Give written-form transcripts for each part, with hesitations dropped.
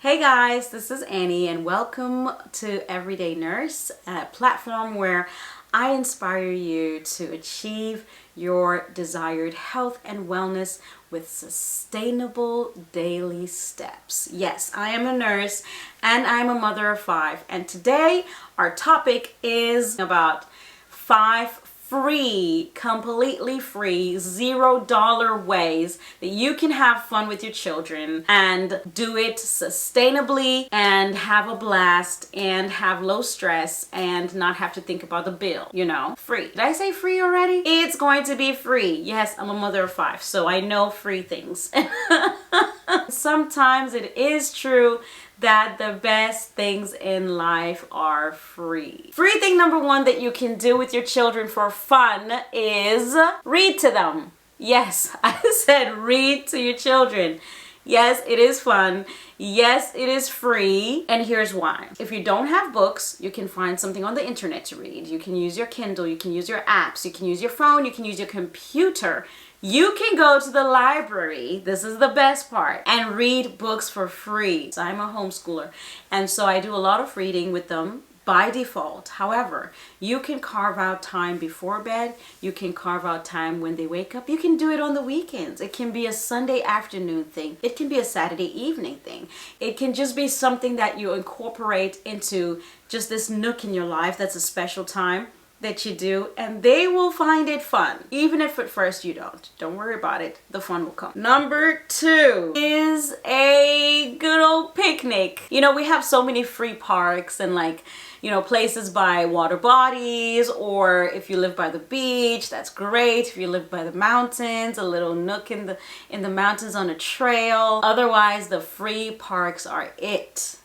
Hey guys, this is Annie and welcome to Everyday Nurse, a platform where I inspire you to achieve your desired health and wellness with sustainable daily steps. Yes, I am a nurse and I'm a mother of 5, and today our topic is about 5 completely free, $0 ways that you can have fun with your children and do it sustainably and have a blast and have low stress and not have to think about the bill, free. Did I say free already? It's going to be free. Yes, I'm a mother of 5, so I know free things. Sometimes it is true that the best things in life are free. Free thing number 1 that you can do with your children for fun is read to them. Yes, I said read to your children. Yes, it is fun. Yes, it is free. And here's why. If you don't have books, you can find something on the internet to read. You can use your Kindle, you can use your apps, you can use your phone, you can use your computer. You can go to the library, this is the best part, and read books for free. So I'm a homeschooler, and so I do a lot of reading with them by default. However, you can carve out time before bed, you can carve out time when they wake up, you can do it on the weekends. It can be a Sunday afternoon thing, it can be a Saturday evening thing. It can just be something that you incorporate into just this nook in your life that's a special time that you do, and they will find it fun, even if at first you don't. Don't worry about it, the fun will come. Number 2 is a good old picnic. We have so many free parks and places by water bodies, or if you live by the beach, that's great. If you live by the mountains, a little nook in the mountains on a trail. Otherwise, the free parks are it.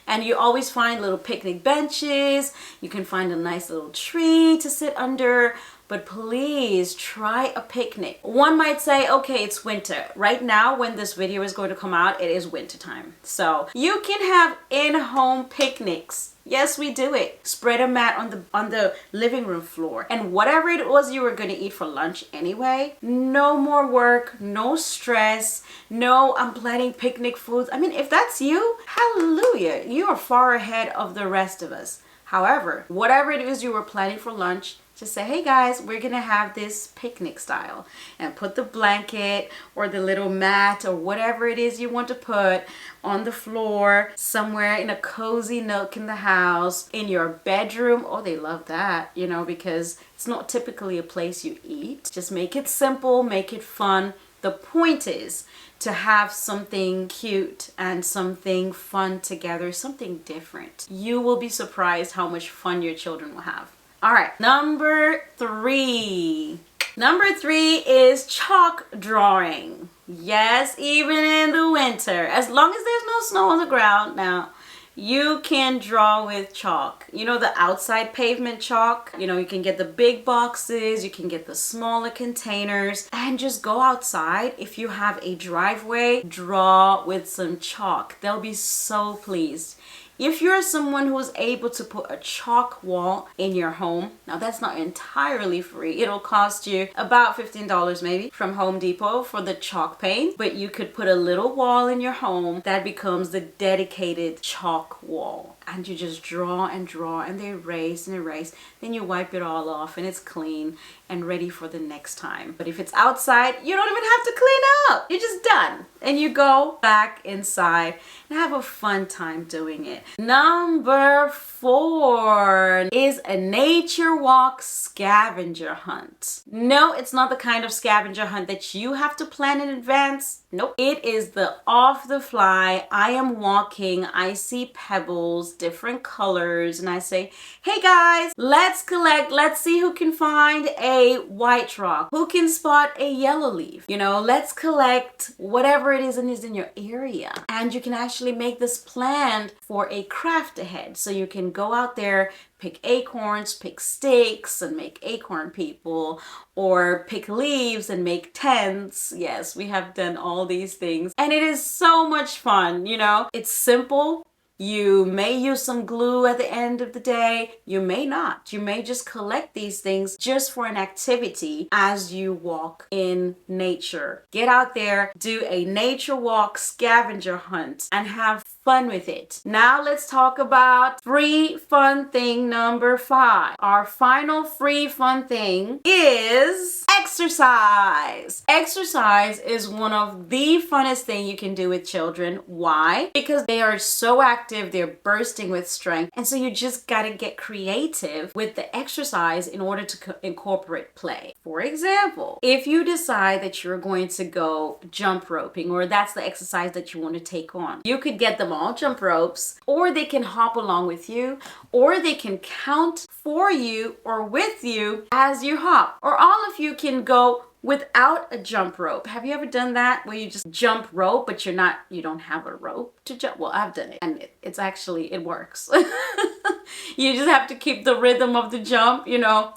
And you always find little picnic benches. You can find a nice little tree to sit under, but please try a picnic. One might say, okay, it's winter. Right now, when this video is going to come out, it is winter time. So you can have in-home picnics. Yes, we do it. Spread a mat on the living room floor. And whatever it was you were going to eat for lunch anyway, no more work, no stress, no I'm planning picnic foods. I mean, if that's you, hallelujah. You are far ahead of the rest of us. However, whatever it is you were planning for lunch, just say, hey guys, we're gonna have this picnic style, and put the blanket or the little mat or whatever it is you want to put on the floor somewhere in a cozy nook in the house, in your bedroom. Oh, they love that, because it's not typically a place you eat. Just make it simple, make it fun. The point is to have something cute and something fun together, something different. You will be surprised how much fun your children will have. All right, number 3. Number 3 is chalk drawing. Yes, even in the winter, as long as there's no snow on the ground now, you can draw with chalk. The outside pavement chalk. You can get the big boxes, you can get the smaller containers, and just go outside. If you have a driveway, draw with some chalk. They'll be so pleased. If you're someone who's able to put a chalk wall in your home, now that's not entirely free. It'll cost you about $15 maybe from Home Depot for the chalk paint, but you could put a little wall in your home that becomes the dedicated chalk wall. And you just draw and draw, and they erase and erase. Then you wipe it all off and it's clean and ready for the next time. But if it's outside, you don't even have to clean up. You're just done. And you go back inside and have a fun time doing it. Number 4 is a nature walk scavenger hunt. No, it's not the kind of scavenger hunt that you have to plan in advance. Nope. It is the off the fly. I am walking, I see pebbles, different colors, and I say, hey guys, let's collect, let's see who can find a white rock, who can spot a yellow leaf. Let's collect whatever it is in your area. And you can actually make this planned for a craft ahead. So you can go out there, pick acorns, pick sticks and make acorn people, or pick leaves and make tents. Yes, we have done all these things, and it is so much fun. It's simple, You may use some glue at the end of the day. You may not. You may just collect these things just for an activity as you walk in nature. Get out there, do a nature walk, scavenger hunt, and have fun with it. Now let's talk about free fun thing number 5. Our final free fun thing is exercise. Exercise is one of the funnest things you can do with children. Why? Because they are so active, they're bursting with strength, and so you just gotta get creative with the exercise in order to incorporate play. For example, if you decide that you're going to go jump roping, or that's the exercise that you want to take on, you could get them all jump ropes, or they can hop along with you, or they can count for you or with you as you hop, or all of you can go without a jump rope. Have you ever done that where you just jump rope but you don't have a rope to jump? Well, I've done it, and it works. You just have to keep the rhythm of the jump.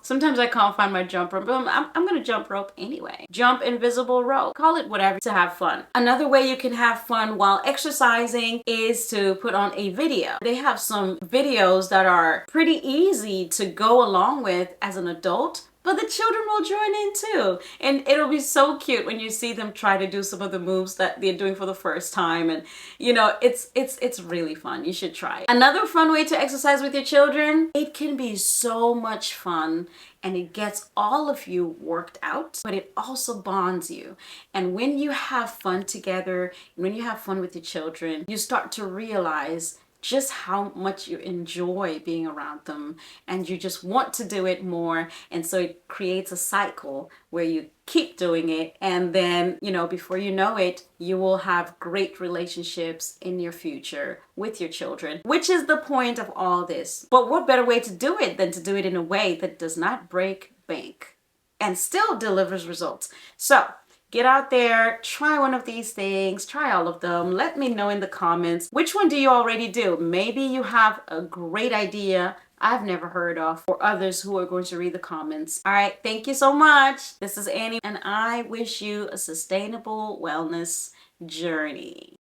Sometimes I can't find my jump rope, but I'm gonna jump rope anyway. Jump invisible rope, call it whatever, to have fun. Another way you can have fun while exercising is to put on a video. They have some videos that are pretty easy to go along with as an adult, but the children will join in too. And it'll be so cute when you see them try to do some of the moves that they're doing for the first time. And it's really fun. You should try it. Another fun way to exercise with your children, it can be so much fun, and it gets all of you worked out, but it also bonds you. And when you have fun together, when you have fun with your children, you start to realize just how much you enjoy being around them, and you just want to do it more. And so it creates a cycle where you keep doing it, and then before you know it, you will have great relationships in your future with your children, which is the point of all this. But what better way to do it than to do it in a way that does not break bank and still delivers results? So get out there, try one of these things, try all of them. Let me know in the comments, which one do you already do? Maybe you have a great idea I've never heard of, or others who are going to read the comments. All right, thank you so much. This is Annie, and I wish you a sustainable wellness journey.